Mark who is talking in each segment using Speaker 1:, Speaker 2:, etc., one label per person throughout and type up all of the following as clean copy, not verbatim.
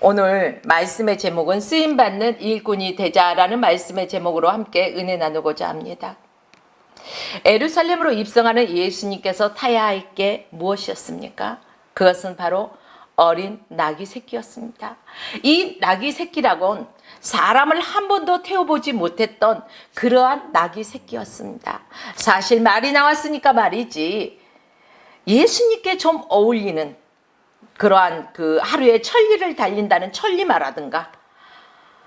Speaker 1: 오늘 말씀의 제목은 쓰임받는 일꾼이 되자라는 말씀의 제목으로 함께 은혜 나누고자 합니다. 예루살렘으로 입성하는 예수님께서 타야 할 게 무엇이었습니까? 그것은 바로 어린 나귀 새끼였습니다. 이 나귀 새끼라곤 사람을 한 번도 태워보지 못했던 그러한 나귀 새끼였습니다. 사실 말이 나왔으니까 말이지, 예수님께 좀 어울리는 그러한 그 하루에 천리를 달린다는 천리마라든가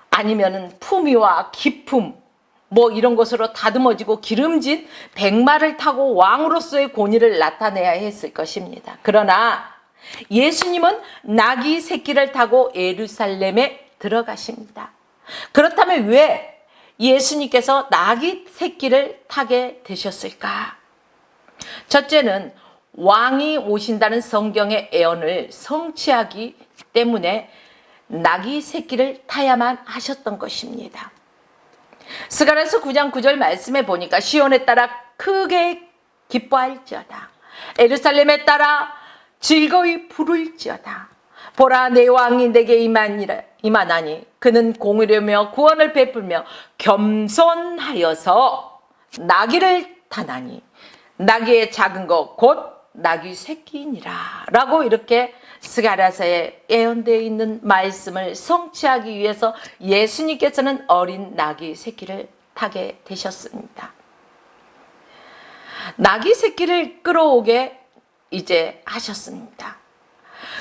Speaker 1: 아니면은 품위와 기품 뭐 이런 것으로 다듬어지고 기름진 백마를 타고 왕으로서의 권위를 나타내야 했을 것입니다. 그러나 예수님은 나귀 새끼를 타고 예루살렘에 들어가십니다. 그렇다면 왜 예수님께서 나귀 새끼를 타게 되셨을까? 첫째는 왕이 오신다는 성경의 예언을 성취하기 때문에 나귀 새끼를 타야만 하셨던 것입니다. 스가랴서 9장 9절 말씀에 보니까 시온에 따라 크게 기뻐할지어다, 예루살렘에 따라 즐거이 부를지어다. 보라, 내 왕이 내게 임하나니 그는 공의로며 구원을 베풀며 겸손하여서 나귀를 타나니 나귀의 작은 것 곧 나귀 새끼니라 라고 이렇게 스가랴서에 예언되어 있는 말씀을 성취하기 위해서 예수님께서는 어린 나귀 새끼를 타게 되셨습니다. 나귀 새끼를 끌어오게 이제 하셨습니다.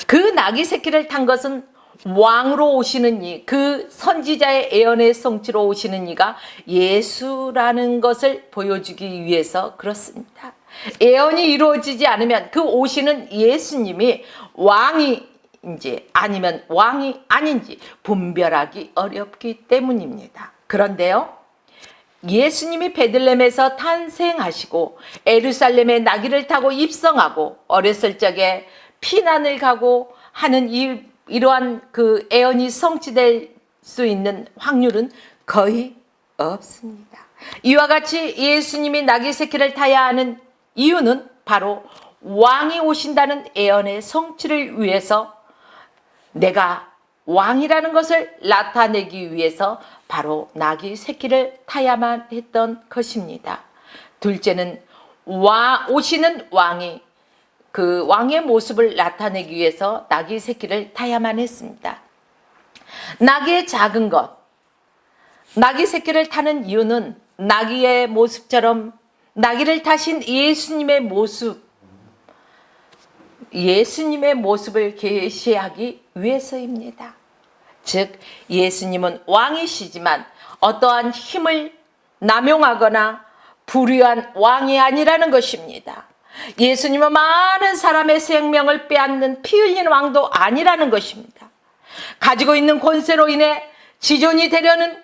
Speaker 1: 그 나귀 새끼를 탄 것은 왕으로 오시는 이, 그 선지자의 예언의 성취로 오시는 이가 예수라는 것을 보여주기 위해서 그렇습니다. 예언이 이루어지지 않으면 그 오시는 예수님이 왕인지 아니면 왕이 아닌지 분별하기 어렵기 때문입니다. 그런데요, 예수님이 베들레헴에서 탄생하시고 예루살렘에 나귀를 타고 입성하고 어렸을 적에 피난을 가고 하는 이러한 그 예언이 성취될 수 있는 확률은 거의 없습니다. 이와 같이 예수님이 나귀 새끼를 타야 하는 이유는 바로 왕이 오신다는 예언의 성취를 위해서, 내가 왕이라는 것을 나타내기 위해서 바로 나귀 새끼를 타야만 했던 것입니다. 둘째는 오시는 왕이 그 왕의 모습을 나타내기 위해서 나귀 새끼를 타야만 했습니다. 나귀의 작은 것, 나귀 새끼를 타는 이유는 나귀의 모습처럼 나귀를 타신 예수님의 모습을 계시하기 위해서입니다. 즉, 예수님은 왕이시지만 어떠한 힘을 남용하거나 불의한 왕이 아니라는 것입니다. 예수님은 많은 사람의 생명을 빼앗는 피 흘린 왕도 아니라는 것입니다. 가지고 있는 권세로 인해 지존이 되려는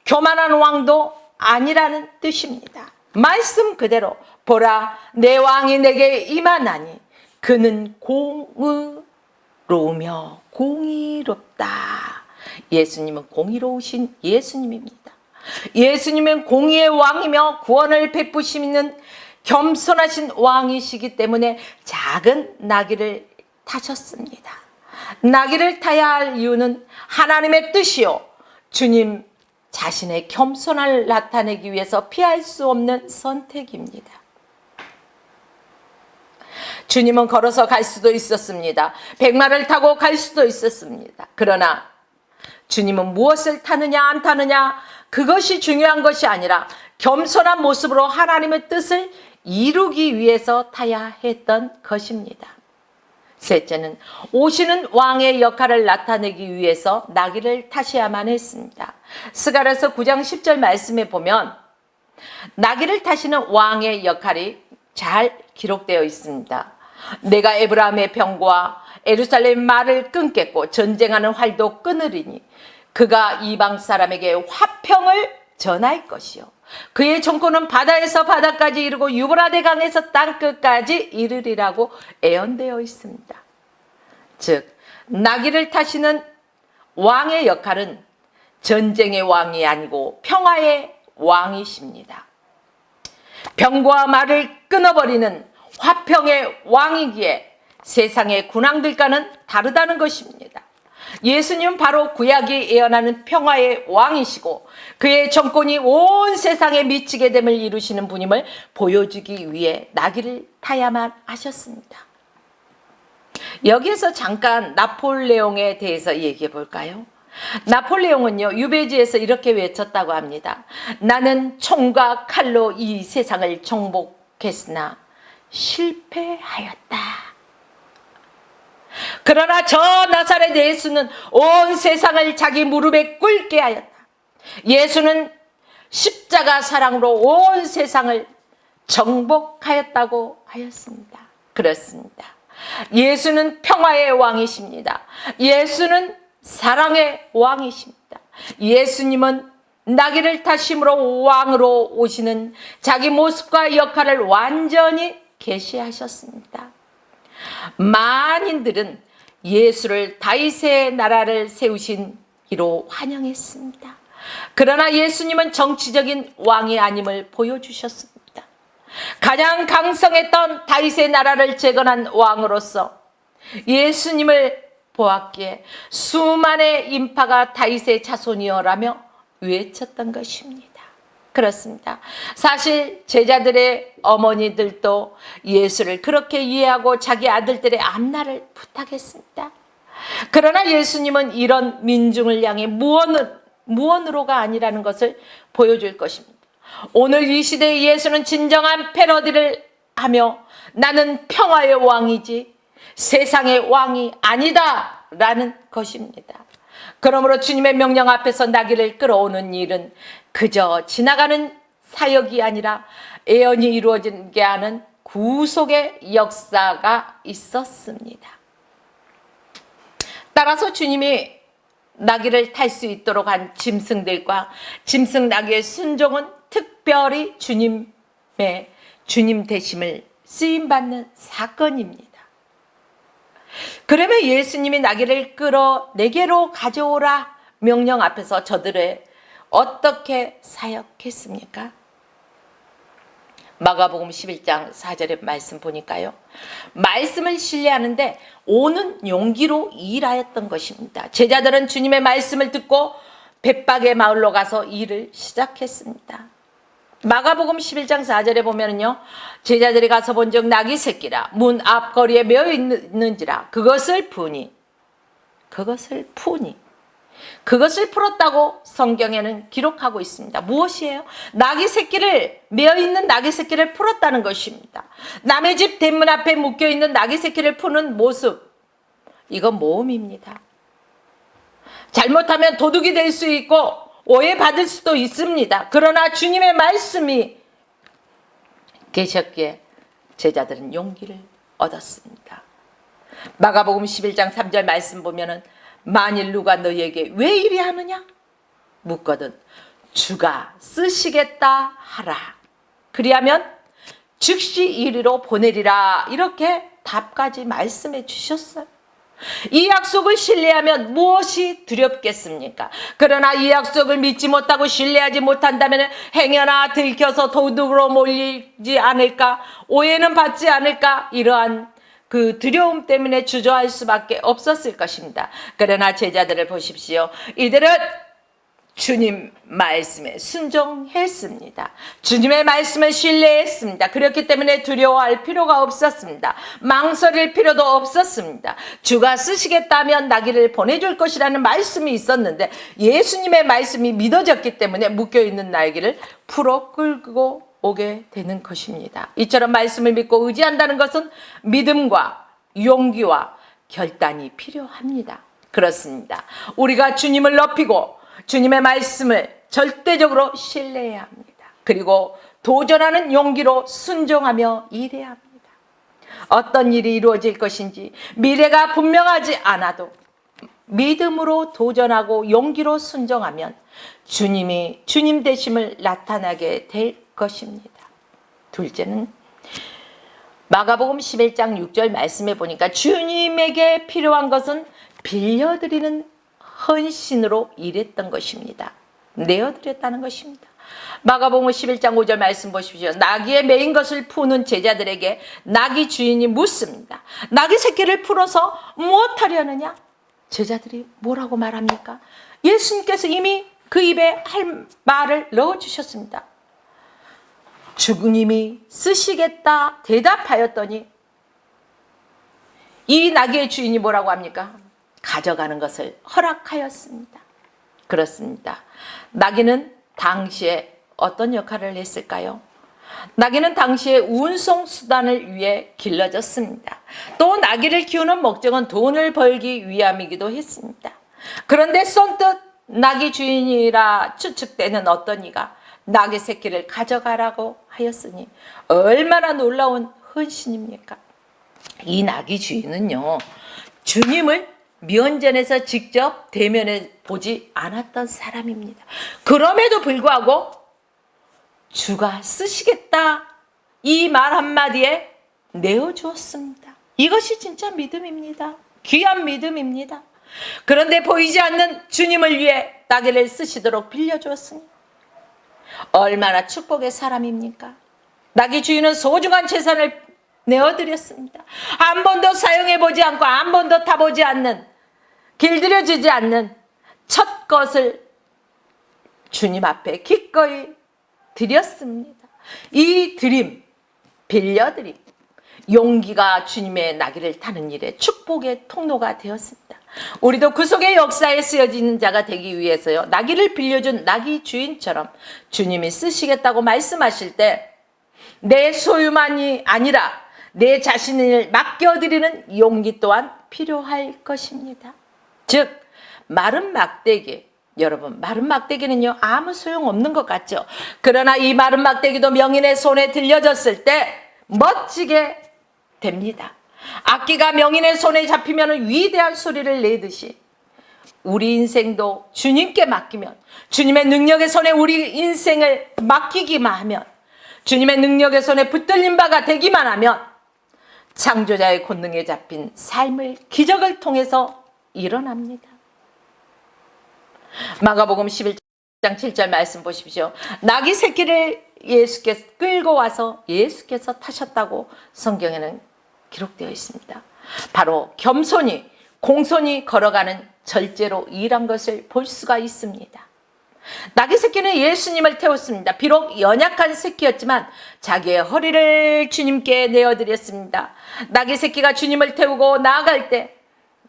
Speaker 1: 교만한 왕도 아니라는 뜻입니다. 말씀 그대로 보라, 내 왕이 내게 임하나니 그는 공의로우며 공의롭다. 예수님은 공의로우신 예수님입니다. 예수님은 공의의 왕이며 구원을 베푸시는 겸손하신 왕이시기 때문에 작은 나귀를 타셨습니다. 나귀를 타야 할 이유는 하나님의 뜻이요, 주님 자신의 겸손을 나타내기 위해서 피할 수 없는 선택입니다. 주님은 걸어서 갈 수도 있었습니다. 백마를 타고 갈 수도 있었습니다. 그러나 주님은 무엇을 타느냐 안 타느냐 그것이 중요한 것이 아니라 겸손한 모습으로 하나님의 뜻을 이루기 위해서 타야 했던 것입니다. 셋째는 오시는 왕의 역할을 나타내기 위해서 나귀를 타셔야만 했습니다. 스가랴서 9장 10절 말씀에 보면 나귀를 타시는 왕의 역할이 잘 기록되어 있습니다. 내가 에브라임의 병과 예루살렘 말을 끊겠고 전쟁하는 활도 끊으리니 그가 이방 사람에게 화평을 전할 것이요, 그의 정권은 바다에서 바다까지 이르고 유브라데 강에서 땅끝까지 이르리라고 예언되어 있습니다. 즉, 나귀를 타시는 왕의 역할은 전쟁의 왕이 아니고 평화의 왕이십니다. 병과 말을 끊어버리는 화평의 왕이기에 세상의 군왕들과는 다르다는 것입니다. 예수님은 바로 구약이 예언하는 평화의 왕이시고 그의 정권이 온 세상에 미치게 됨을 이루시는 분임을 보여주기 위해 나귀를 타야만 하셨습니다. 여기에서 잠깐 나폴레옹에 대해서 얘기해 볼까요? 나폴레옹은요, 유배지에서 이렇게 외쳤다고 합니다. 나는 총과 칼로 이 세상을 정복했으나 실패하였다. 그러나 저 나사렛 예수는 온 세상을 자기 무릎에 꿇게 하였다. 예수는 십자가 사랑으로 온 세상을 정복하였다고 하였습니다. 그렇습니다. 예수는 평화의 왕이십니다. 예수는 사랑의 왕이십니다. 예수님은 나귀를 타심으로 왕으로 오시는 자기 모습과 역할을 완전히 계시하셨습니다. 만인들은 예수를 다윗의 나라를 세우신 이로 환영했습니다. 그러나 예수님은 정치적인 왕이 아님을 보여주셨습니다. 가장 강성했던 다윗의 나라를 재건한 왕으로서 예수님을 보았기에 수만의 인파가 다윗의 자손이여라며 외쳤던 것입니다. 그렇습니다. 사실 제자들의 어머니들도 예수를 그렇게 이해하고 자기 아들들의 앞날을 부탁했습니다. 그러나 예수님은 이런 민중을 향해 무언으로가 아니라는 것을 보여줄 것입니다. 오늘 이 시대의 예수는 진정한 패러디를 하며 나는 평화의 왕이지 세상의 왕이 아니다 라는 것입니다. 그러므로 주님의 명령 앞에서 나귀를 끌어오는 일은 그저 지나가는 사역이 아니라 예언이 이루어지게 하는 구속의 역사가 있었습니다. 따라서 주님이 나귀를 탈 수 있도록 한 짐승들과 짐승 나귀의 순종은 특별히 주님 되심을 쓰임받는 사건입니다. 그러면 예수님이 나귀를 끌어 내게로 가져오라 명령 앞에서 저들을 어떻게 사역했습니까? 마가복음 11장 4절의 말씀 보니까요. 말씀을 신뢰하는데 오는 용기로 일하였던 것입니다. 제자들은 주님의 말씀을 듣고 벳박의 마을로 가서 일을 시작했습니다. 마가복음 11장 4절에 보면은요. 제자들이 가서 본즉 나귀 새끼라 문 앞거리에 메어 있는지라 그것을 풀었다고 성경에는 기록하고 있습니다. 무엇이에요? 나귀 새끼를 메어있는 나귀 새끼를 풀었다는 것입니다. 남의 집 대문 앞에 묶여있는 나귀 새끼를 푸는 모습, 이건 모험입니다. 잘못하면 도둑이 될 수 있고 오해받을 수도 있습니다. 그러나 주님의 말씀이 계셨기에 제자들은 용기를 얻었습니다. 마가복음 11장 3절 말씀 보면은 만일 누가 너희에게 왜 이리 하느냐 묻거든 주가 쓰시겠다 하라. 그리하면 즉시 이리로 보내리라. 이렇게 답까지 말씀해 주셨어요. 이 약속을 신뢰하면 무엇이 두렵겠습니까? 그러나 이 약속을 믿지 못하고 신뢰하지 못한다면 행여나 들켜서 도둑으로 몰리지 않을까, 오해는 받지 않을까, 이러한 그 두려움 때문에 주저할 수밖에 없었을 것입니다. 그러나 제자들을 보십시오. 이들은 주님 말씀에 순종했습니다. 주님의 말씀을 신뢰했습니다. 그렇기 때문에 두려워할 필요가 없었습니다. 망설일 필요도 없었습니다. 주가 쓰시겠다면 나귀를 보내줄 것이라는 말씀이 있었는데 예수님의 말씀이 믿어졌기 때문에 묶여있는 나귀를 풀어 끌고 오게 되는 것입니다. 이처럼 말씀을 믿고 의지한다는 것은 믿음과 용기와 결단이 필요합니다. 그렇습니다. 우리가 주님을 높이고 주님의 말씀을 절대적으로 신뢰해야 합니다. 그리고 도전하는 용기로 순종하며 일해야 합니다. 어떤 일이 이루어질 것인지 미래가 분명하지 않아도 믿음으로 도전하고 용기로 순종하면 주님이 주님 되심을 나타나게 될 것입니다. 둘째는 마가복음 11장 6절 말씀해 보니까 주님에게 필요한 것은 빌려드리는 헌신으로 일했던 것입니다. 내어드렸다는 것입니다. 마가복음 11장 5절 말씀 보십시오. 나귀에 매인 것을 푸는 제자들에게 나귀 주인이 묻습니다. 나귀 새끼를 풀어서 무엇하려느냐? 제자들이 뭐라고 말합니까? 예수님께서 이미 그 입에 할 말을 넣어주셨습니다. 주님이 쓰시겠다 대답하였더니 이 나귀의 주인이 뭐라고 합니까? 가져가는 것을 허락하였습니다. 그렇습니다. 나귀는 당시에 어떤 역할을 했을까요? 나귀는 당시에 운송 수단을 위해 길러졌습니다. 또 나귀를 키우는 목적은 돈을 벌기 위함이기도 했습니다. 그런데 선뜻 나귀 주인이라 추측되는 어떤 이가 나귀 새끼를 가져가라고 하였으니 얼마나 놀라운 헌신입니까? 이 나귀 주인은요, 주님을 면전에서 직접 대면해 보지 않았던 사람입니다. 그럼에도 불구하고 주가 쓰시겠다 이 말 한마디에 내어주었습니다. 이것이 진짜 믿음입니다. 귀한 믿음입니다. 그런데 보이지 않는 주님을 위해 나귀를 쓰시도록 빌려주었으니 얼마나 축복의 사람입니까? 나귀 주인은 소중한 재산을 내어드렸습니다. 한 번도 사용해보지 않고 한 번도 타보지 않는, 길들여지지 않는 첫 것을 주님 앞에 기꺼이 드렸습니다. 이 드림, 빌려드림, 용기가 주님의 나귀를 타는 일에 축복의 통로가 되었습니다. 우리도 그 속의 역사에 쓰여지는 자가 되기 위해서요, 나귀를 빌려준 나귀 주인처럼 주님이 쓰시겠다고 말씀하실 때 내 소유만이 아니라 내 자신을 맡겨드리는 용기 또한 필요할 것입니다. 즉 마른 막대기, 여러분 마른 막대기는요 아무 소용없는 것 같죠. 그러나 이 마른 막대기도 명인의 손에 들려졌을 때 멋지게 됩니다. 악기가 명인의 손에 잡히면 위대한 소리를 내듯이 우리 인생도 주님께 맡기면, 주님의 능력의 손에 우리 인생을 맡기기만 하면, 주님의 능력의 손에 붙들린 바가 되기만 하면 창조자의 권능에 잡힌 삶을 기적을 통해서 일어납니다. 마가복음 11장 7절 말씀 보십시오. 나귀 새끼를 예수께서 끌고 와서 예수께서 타셨다고 성경에는 기록되어 있습니다. 바로 겸손히 공손히 걸어가는 절제로 일한 것을 볼 수가 있습니다. 나귀 새끼는 예수님을 태웠습니다. 비록 연약한 새끼였지만 자기의 허리를 주님께 내어드렸습니다. 나귀 새끼가 주님을 태우고 나아갈 때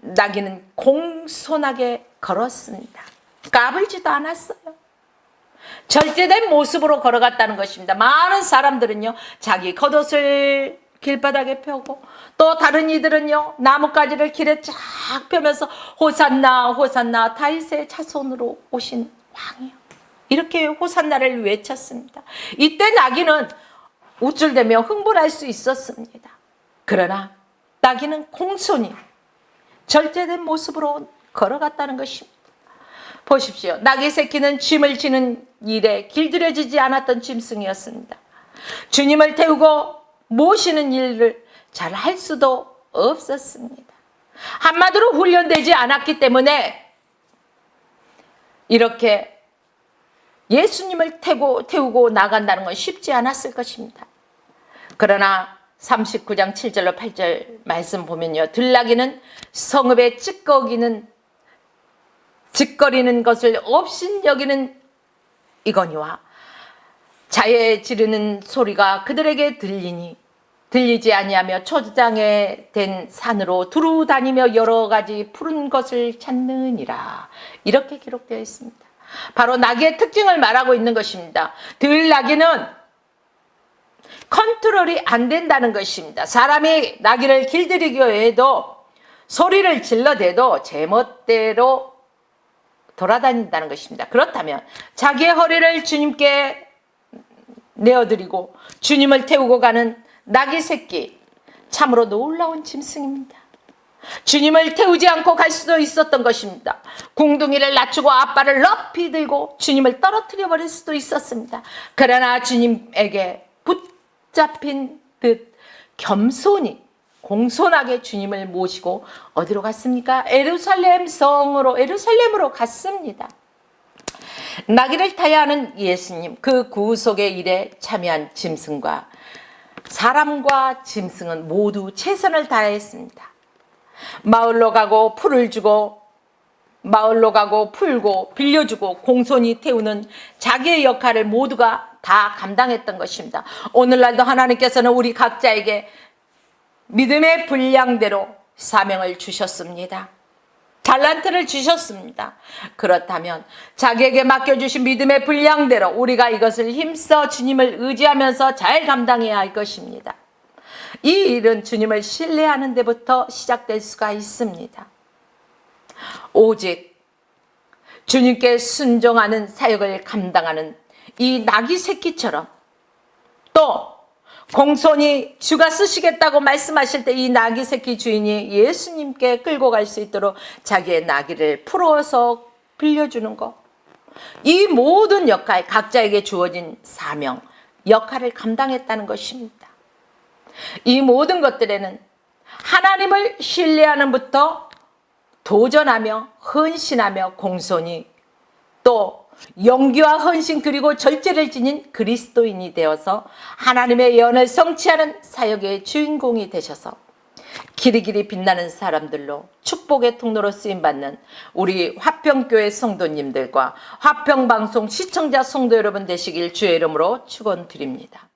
Speaker 1: 나귀는 공손하게 걸었습니다. 까불지도 않았어요. 절제된 모습으로 걸어갔다는 것입니다. 많은 사람들은요 자기 겉옷을 길바닥에 펴고, 또 다른 이들은요 나뭇가지를 길에 쫙 펴면서 호산나 호산나 다윗의 자손으로 오신 왕이요, 이렇게 호산나를 외쳤습니다. 이때 나귀는 우쭐대며 흥분할 수 있었습니다. 그러나 나귀는 공손히 절제된 모습으로 걸어갔다는 것입니다. 보십시오. 나귀 새끼는 짐을 지는 일에 길들여지지 않았던 짐승이었습니다. 주님을 태우고 모시는 일을 잘 할 수도 없었습니다. 한마디로 훈련되지 않았기 때문에 이렇게 예수님을 태우고 나간다는 건 쉽지 않았을 것입니다. 그러나 39장 7절로 8절 말씀 보면요, 들나귀는 성읍에 찌꺼리는 것을 업신여기는 이거니와 자에 지르는 소리가 그들에게 들리지 아니하며 초장에 된 산으로 두루 다니며 여러 가지 푸른 것을 찾느니라, 이렇게 기록되어 있습니다. 바로 나귀의 특징을 말하고 있는 것입니다. 들나귀는 컨트롤이 안 된다는 것입니다. 사람이 나귀를 길들이기 해도 소리를 질러대도 제멋대로 돌아다닌다는 것입니다. 그렇다면 자기의 허리를 주님께 내어드리고 주님을 태우고 가는 나귀 새끼, 참으로 놀라운 짐승입니다. 주님을 태우지 않고 갈 수도 있었던 것입니다. 궁둥이를 낮추고 앞발을 높이 들고 주님을 떨어뜨려 버릴 수도 있었습니다. 그러나 주님에게 붙잡힌 듯 겸손히 공손하게 주님을 모시고 어디로 갔습니까? 에루살렘으로 갔습니다. 나귀를 타야 하는 예수님, 그 구속의 일에 참여한 짐승과 사람과 짐승은 모두 최선을 다했습니다. 마을로 가고 풀을 주고 마을로 가고 풀고 빌려주고 공손히 태우는 자기의 역할을 모두가 다 감당했던 것입니다. 오늘날도 하나님께서는 우리 각자에게 믿음의 분량대로 사명을 주셨습니다. 달란트를 주셨습니다. 그렇다면 자기에게 맡겨주신 믿음의 분량대로 우리가 이것을 힘써 주님을 의지하면서 잘 감당해야 할 것입니다. 이 일은 주님을 신뢰하는 데부터 시작될 수가 있습니다. 오직 주님께 순종하는 사역을 감당하는 이 나귀 새끼처럼, 또 공손히 주가 쓰시겠다고 말씀하실 때 이 나귀 새끼 주인이 예수님께 끌고 갈 수 있도록 자기의 나귀를 풀어서 빌려주는 것, 이 모든 역할, 각자에게 주어진 사명, 역할을 감당했다는 것입니다. 이 모든 것들에는 하나님을 신뢰하는부터 도전하며 헌신하며 공손히, 또 용기와 헌신 그리고 절제를 지닌 그리스도인이 되어서 하나님의 예언을 성취하는 사역의 주인공이 되셔서 길이길이 빛나는 사람들로 축복의 통로로 쓰임받는 우리 화평교회 성도님들과 화평방송 시청자 성도 여러분 되시길 주의 이름으로 축원드립니다.